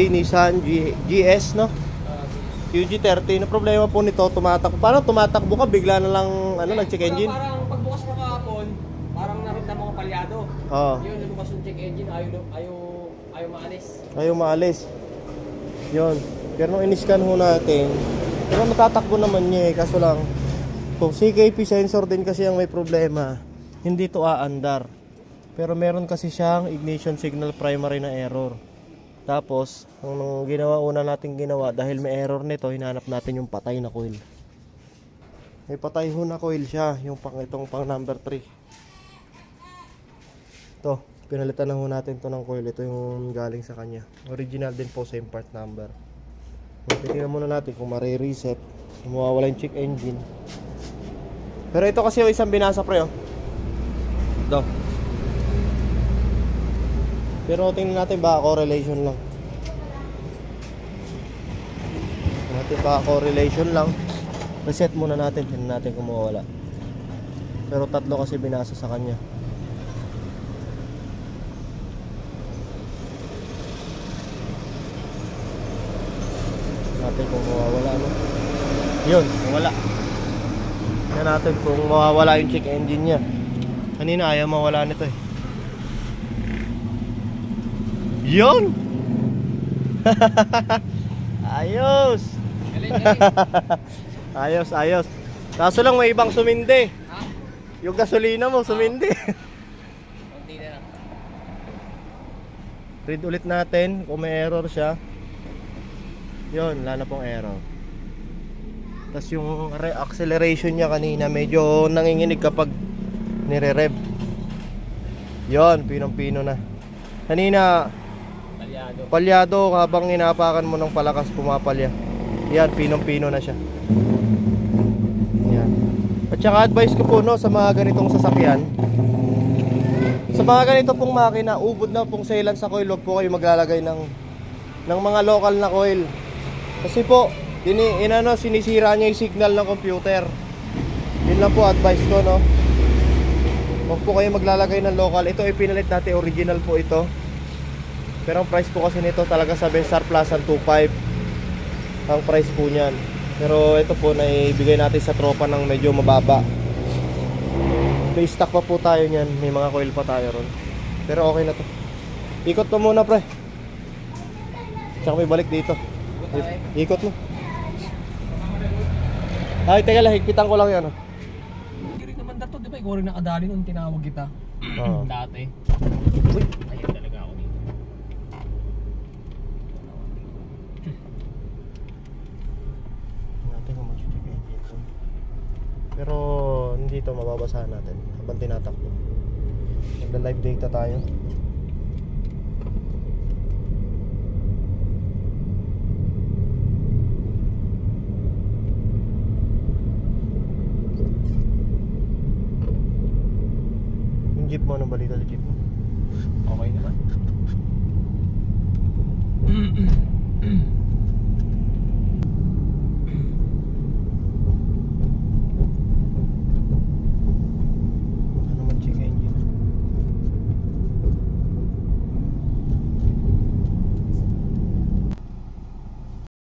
Nissan GS, no? QG30. Na problema po nito, tumatakbo. Parang tumatakbo ka, bigla na lang nag-check engine. Parang pagbukas mo kahapon, parang naramdaman mo palyado. Oo. Yun, lumabas yung check engine, ayaw maalis. Ayaw maalis. Yun. Pero nung in-scan ho natin, pero matatakbo naman niya eh. Kaso lang, kung CKP sensor din kasi ang may problema, hindi to aandar. Pero meron kasi siyang ignition signal primary na error. Tapos, nung una natin ginawa, dahil may error nito, hinanap natin yung patay na coil. May patay ho na coil siya, yung itong pang number 3. Ito, pinalitan na ho natin to ng coil. Ito yung galing sa kanya. Original din po, same part number. Tingnan muna natin kung mare-reset, mawawala yung check engine. Pero ito kasi yung isang binasa pre, oh. Ito. Pero tingnan natin baka correlation lang. Natin baka correlation lang. Reset muna natin, tingnan natin kung mawawala. Pero tatlo kasi binasa sa kanya. Natin kung mawawala, no? Yun, mawala. Tingnan natin kung mawawala yung check engine niya. Kanina ayaw mawala nito eh. Yun! Ayos! Ayos, ayos. Kaso lang may ibang sumindi. Ha? Yung gasolina mo sumindi. Kunti na lang. Read ulit natin kung may error siya. Yun, wala na pong error. Tapos yung acceleration niya kanina medyo nanginginig kapag nire-rev. Yun, pinong-pino na. Kanina palyado habang inapakan mo ng palakas pumapalya. Yan, pinong-pino na siya. Yan. At saka advice ko po no sa mga ganitong sasakyan. Sa mga ganito pong makina, ubod na pong sealant sa coil, huwag po kayo maglalagay ng mga local na coil. Kasi po, sinisira niya yung signal ng computer. Yun lang po advice ko no. Huwag po kayo maglalagay ng local. Ito ay pinalit natin, original po ito. Pero ang price po kasi nito talaga sa Benstar Plus ang 2.5 ang price po niyan. Pero ito po naibigay natin sa tropa ng medyo mababa. May stock pa po tayo niyan, may mga coil pa tayo ron. Pero okay na to. Ikot mo muna pre. Tsaka may balik dito. Ikot mo. Ay teka lang, higpitan ko lang yan. Kirig naman dato, di ba? Ikaw rin nakadali nung tinawag kita. Dati. Uy, ayan talaga ako dito. Natin kung mag-check dito. Pero hindi ito mababasahan natin habang tinatakbo. Nagla-live data tayo. Yung jeep mo, anong balita sa jeep mo? Okay naman.